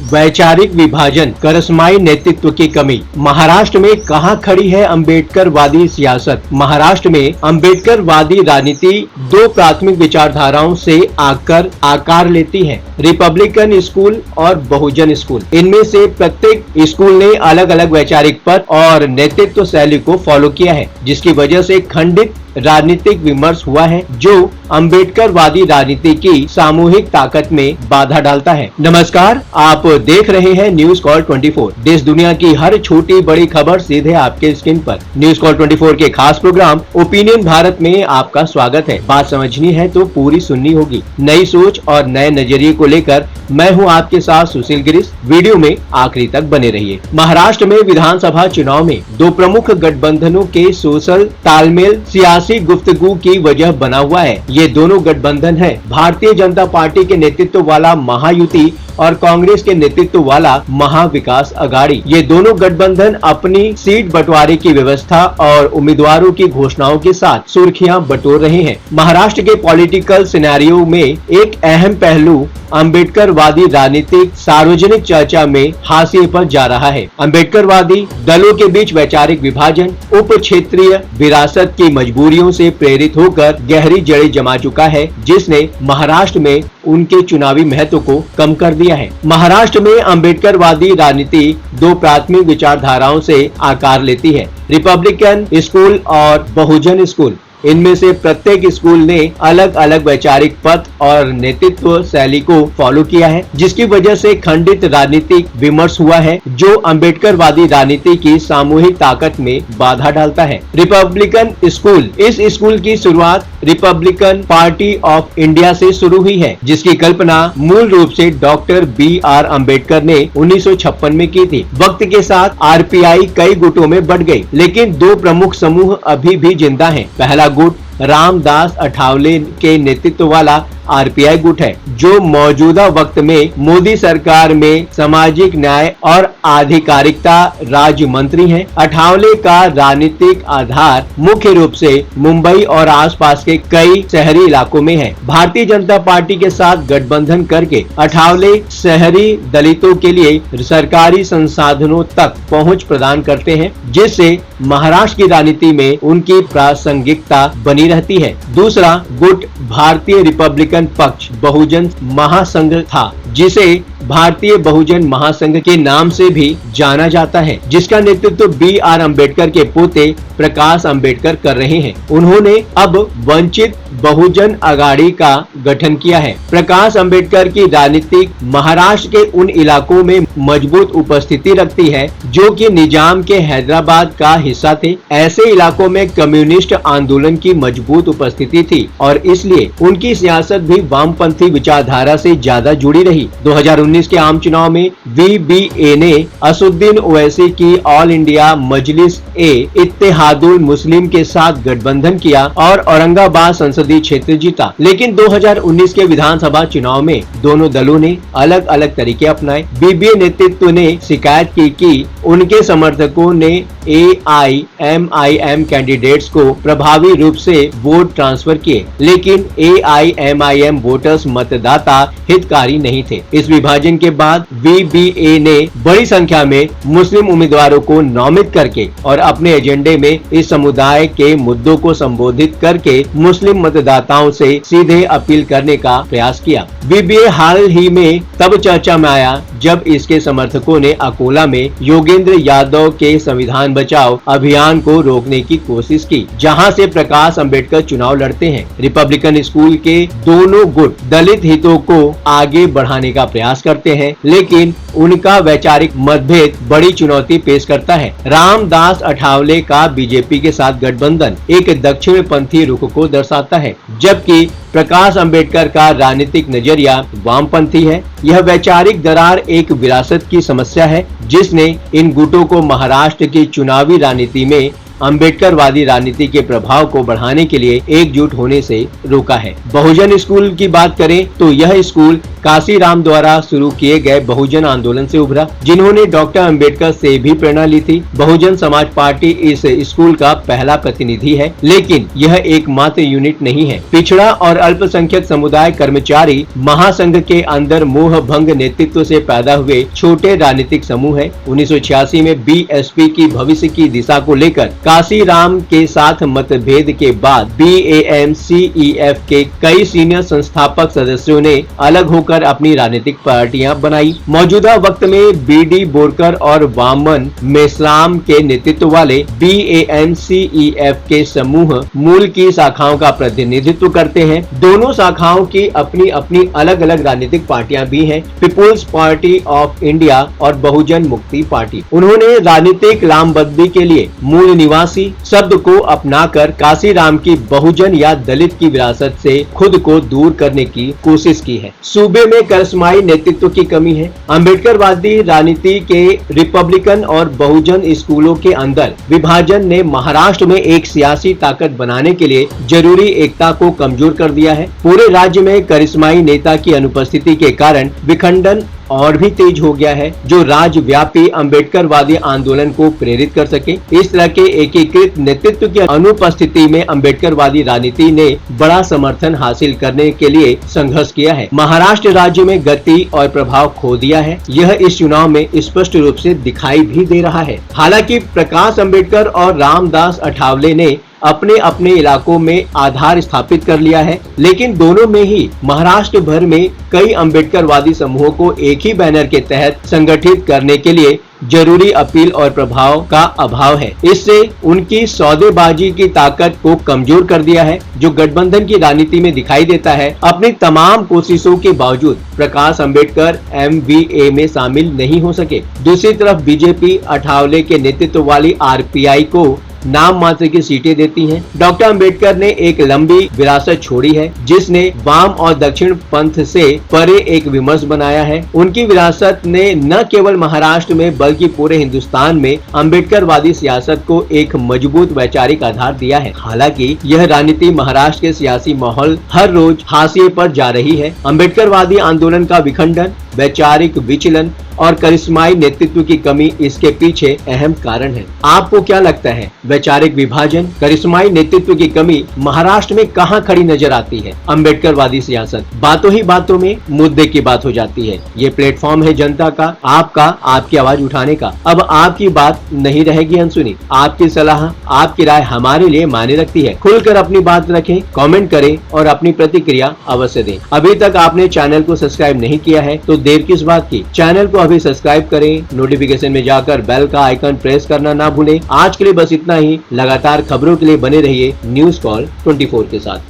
वैचारिक विभाजन, करसमाई नेतृत्व की कमी। महाराष्ट्र में कहां खड़ी है अम्बेडकरवादी सियासत। महाराष्ट्र में अम्बेडकरवादी राजनीति दो प्राथमिक विचारधाराओं से आकार लेती है, रिपब्लिकन स्कूल और बहुजन स्कूल। इनमें से प्रत्येक स्कूल ने अलग अलग वैचारिक पथ और नेतृत्व शैली को फॉलो किया है, जिसकी वजह से खंडित राजनीतिक विमर्श हुआ है, जो अम्बेडकरवादी राजनीति की सामूहिक ताकत में बाधा डालता है। नमस्कार, आप देख रहे हैं न्यूज कॉल 24। देश दुनिया की हर छोटी बड़ी खबर सीधे आपके स्क्रीन पर। न्यूज कॉल 24 के खास प्रोग्राम ओपिनियन भारत में आपका स्वागत है। बात समझनी है तो पूरी सुननी होगी। नई सोच और नए नजरिए को लेकर मैं हूं आपके साथ सुशील गिरीश। वीडियो में आखिरी तक बने रहिए। महाराष्ट्र में विधानसभा चुनाव में दो प्रमुख गठबंधनों के सोशल तालमेल सियासी गुफ्तगू की वजह बना हुआ है। ये दोनों गठबंधन है भारतीय जनता पार्टी के नेतृत्व वाला महायुति और कांग्रेस के नेतृत्व वाला महाविकास अघाड़ी। ये दोनों गठबंधन अपनी सीट बंटवारे की व्यवस्था और उम्मीदवारों की घोषणाओं के साथ सुर्खियां बटोर रहे हैं। महाराष्ट्र के पॉलिटिकल सिनेरियो में एक अहम पहलू अम्बेडकरवादी राजनीतिक सार्वजनिक चर्चा में हाशिए पर जा रहा है। अम्बेडकरवादी दलों के बीच वैचारिक विभाजन उप क्षेत्रीय विरासत की मजबूरियों से प्रेरित होकर गहरी जड़ें जमा चुका है, जिसने महाराष्ट्र में उनके चुनावी महत्व को कम कर दिया है। महाराष्ट्र में अम्बेडकरवादी राजनीति दो प्राथमिक विचारधाराओं से आकार लेती है, रिपब्लिकन स्कूल और बहुजन स्कूल। इनमें से प्रत्येक स्कूल ने अलग अलग वैचारिक पथ और नेतृत्व शैली को फॉलो किया है, जिसकी वजह से खंडित राजनीतिक विमर्श हुआ है, जो अम्बेडकरवादी राजनीति की सामूहिक ताकत में बाधा डालता है। रिपब्लिकन स्कूल, इस स्कूल की शुरुआत रिपब्लिकन पार्टी ऑफ इंडिया से शुरू हुई है, जिसकी कल्पना मूल रूप से डॉक्टर बी.आर. अम्बेडकर ने 1956 में की थी। वक्त के साथ आरपीआई कई गुटों में बढ़ गई, लेकिन दो प्रमुख समूह अभी भी जिंदा हैं। पहला गुट रामदास अठावले के नेतृत्व वाला आरपीआई गुट है, जो मौजूदा वक्त में मोदी सरकार में सामाजिक न्याय और आधिकारिकता राज्य मंत्री हैं। अठावले का राजनीतिक आधार मुख्य रूप से मुंबई और आसपास के कई शहरी इलाकों में है। भारतीय जनता पार्टी के साथ गठबंधन करके अठावले शहरी दलितों के लिए सरकारी संसाधनों तक पहुंच प्रदान करते हैं, जिससे महाराष्ट्र की राजनीति में उनकी प्रासंगिकता बनी रहती है। दूसरा गुट भारतीय रिपब्लिकन पक्ष बहुजन महासंघ था, जिसे भारतीय बहुजन महासंघ के नाम से भी जाना जाता है, जिसका नेतृत्व बी.आर. अम्बेडकर के पोते प्रकाश अम्बेडकर कर रहे हैं। उन्होंने अब वंचित बहुजन अघाड़ी का गठन किया है। प्रकाश अम्बेडकर की राजनीति महाराष्ट्र के उन इलाकों में मजबूत उपस्थिति रखती है, जो कि निजाम के हैदराबाद का हिस्सा थे। ऐसे इलाकों में कम्युनिस्ट आंदोलन की मजबूत उपस्थिति थी और इसलिए उनकी सियासत भी वामपंथी विचारधारा से ज्यादा जुड़ी रही। 2019 के आम चुनाव में वीबीए ने असुद्दीन ओवैसी की ऑल इंडिया मजलिस ए इत्तेहादुल मुस्लिम के साथ गठबंधन किया और औरंगाबाद संसदीय क्षेत्र जीता। लेकिन 2019 के विधानसभा चुनाव में दोनों दलों ने अलग अलग तरीके अपनाए। बीबीए नेतृत्व ने शिकायत की कि उनके समर्थकों ने एआईएमआईएम कैंडिडेट्स को प्रभावी रूप से वोट ट्रांसफर किए, लेकिन एआईएमआईएम वोटर्स मतदाता हितकारी नहीं थे। इस विभाजन के बाद वीबीए ने बड़ी संख्या में मुस्लिम उम्मीदवारों को नामित करके और अपने एजेंडे में इस समुदाय के मुद्दों को संबोधित करके मुस्लिम मतदाताओं से सीधे अपील करने का प्रयास किया। वीबीए हाल ही में तब चर्चा में आया जब इसके समर्थकों ने अकोला में योगेंद्र यादव के संविधान बचाओ अभियान को रोकने की कोशिश की, जहां से प्रकाश अम्बेडकर चुनाव लड़ते हैं। रिपब्लिकन स्कूल के दोनों गुट दलित हितों को आगे बढ़ाने का प्रयास करते हैं, लेकिन उनका वैचारिक मतभेद बड़ी चुनौती पेश करता है। रामदास अठावले का बीजेपी के साथ गठबंधन एक दक्षिण पंथी रुख को दर्शाता है, जबकि प्रकाश अम्बेडकर का राजनीतिक नजरिया वामपंथी है। यह वैचारिक दरार एक विरासत की समस्या है, जिसने इन गुटों को महाराष्ट्र की चुनावी राजनीति में अम्बेडकरवादी राजनीति के प्रभाव को बढ़ाने के लिए एकजुट होने से रोका है। बहुजन स्कूल की बात करें तो यह स्कूल काशीराम द्वारा शुरू किए गए बहुजन आंदोलन से उभरा, जिन्होंने डॉक्टर अम्बेडकर से भी प्रेरणा ली थी। बहुजन समाज पार्टी इस स्कूल का पहला प्रतिनिधि है, लेकिन यह एकमात्र यूनिट नहीं है। पिछड़ा और अल्पसंख्यक समुदाय कर्मचारी महासंघ के अंदर मोह भंग नेतृत्व से पैदा हुए छोटे राजनीतिक समूह है। 1986 में बीएसपी की भविष्य की दिशा को लेकर काशीराम के साथ मतभेद के बाद BAMCEF के कई सीनियर संस्थापक सदस्यों ने अलग होकर अपनी राजनीतिक पार्टियां बनाई। मौजूदा वक्त में BD बोरकर और वामन मेश्राम के नेतृत्व वाले BAMCEF के समूह मूल की शाखाओं का प्रतिनिधित्व करते हैं। दोनों शाखाओं की अपनी अपनी अलग अलग राजनीतिक पार्टियां भी हैं, पीपुल्स पार्टी ऑफ इंडिया और बहुजन मुक्ति पार्टी। उन्होंने राजनीतिक लामबंदी के लिए मूल निवासी शब्द को अपनाकर काशीराम की बहुजन या दलित की विरासत से खुद को दूर करने की कोशिश की है। सूबे में करिश्माई नेतृत्व की कमी है। अम्बेडकरवादी राजनीति के रिपब्लिकन और बहुजन स्कूलों के अंदर विभाजन ने महाराष्ट्र में एक सियासी ताकत बनाने के लिए जरूरी एकता को कमजोर कर दिया है। पूरे राज्य में करिश्माई नेता की अनुपस्थिति के कारण विखंडन और भी तेज हो गया है, जो राज्यव्यापी अम्बेडकरवादी आंदोलन को प्रेरित कर सके। इस तरह के एकीकृत नेतृत्व की अनुपस्थिति में अम्बेडकरवादी राजनीति ने बड़ा समर्थन हासिल करने के लिए संघर्ष किया है। महाराष्ट्र राज्य में गति और प्रभाव खो दिया है। यह इस चुनाव में स्पष्ट रूप से दिखाई भी दे रहा है। हालांकि प्रकाश अम्बेडकर और रामदास अठावले ने अपने अपने इलाकों में आधार स्थापित कर लिया है, लेकिन दोनों में ही महाराष्ट्र भर में कई अम्बेडकरवादी समूहों को एक ही बैनर के तहत संगठित करने के लिए जरूरी अपील और प्रभाव का अभाव है। इससे उनकी सौदेबाजी की ताकत को कमजोर कर दिया है, जो गठबंधन की राजनीति में दिखाई देता है। अपनी तमाम कोशिशों के बावजूद प्रकाश अम्बेडकर MVA में शामिल नहीं हो सके। दूसरी तरफ बीजेपी अठावले के नेतृत्व वाली RPI को नाम मात्र की सीटें देती हैं। डॉक्टर अम्बेडकर ने एक लंबी विरासत छोड़ी है, जिसने वाम और दक्षिण पंथ से परे एक विमर्श बनाया है। उनकी विरासत ने न केवल महाराष्ट्र में बल्कि पूरे हिंदुस्तान में अम्बेडकरवादी सियासत को एक मजबूत वैचारिक आधार दिया है। हालांकि यह राजनीति महाराष्ट्र के सियासी माहौल हर रोज हाशिए पर जा रही है। अम्बेडकरवादी आंदोलन का विखंडन, वैचारिक विचलन और करिश्माई नेतृत्व की कमी इसके पीछे अहम कारण है। आपको क्या लगता है, वैचारिक विभाजन, करिश्माई नेतृत्व की कमी महाराष्ट्र में कहां खड़ी नजर आती है? अम्बेडकरवादी सियासत बातों ही बातों में मुद्दे की बात हो जाती है। ये प्लेटफॉर्म है जनता का, आपका, आपकी आवाज उठाने का। अब आपकी बात नहीं रहेगी अनसुनी। आपकी सलाह, आपकी राय हमारे लिए मायने रखती है। खुलकर अपनी बात रखें, कमेंट करें और अपनी प्रतिक्रिया अवश्य दें। अभी तक आपने चैनल को सब्सक्राइब नहीं किया है तो देर किस बात की? चैनल को अभी सब्सक्राइब करें, नोटिफिकेशन में जाकर बेल का आइकन प्रेस करना ना भूलें। आज के लिए बस इतना ही। लगातार खबरों के लिए बने रहिए न्यूज़ कॉल 24 के साथ।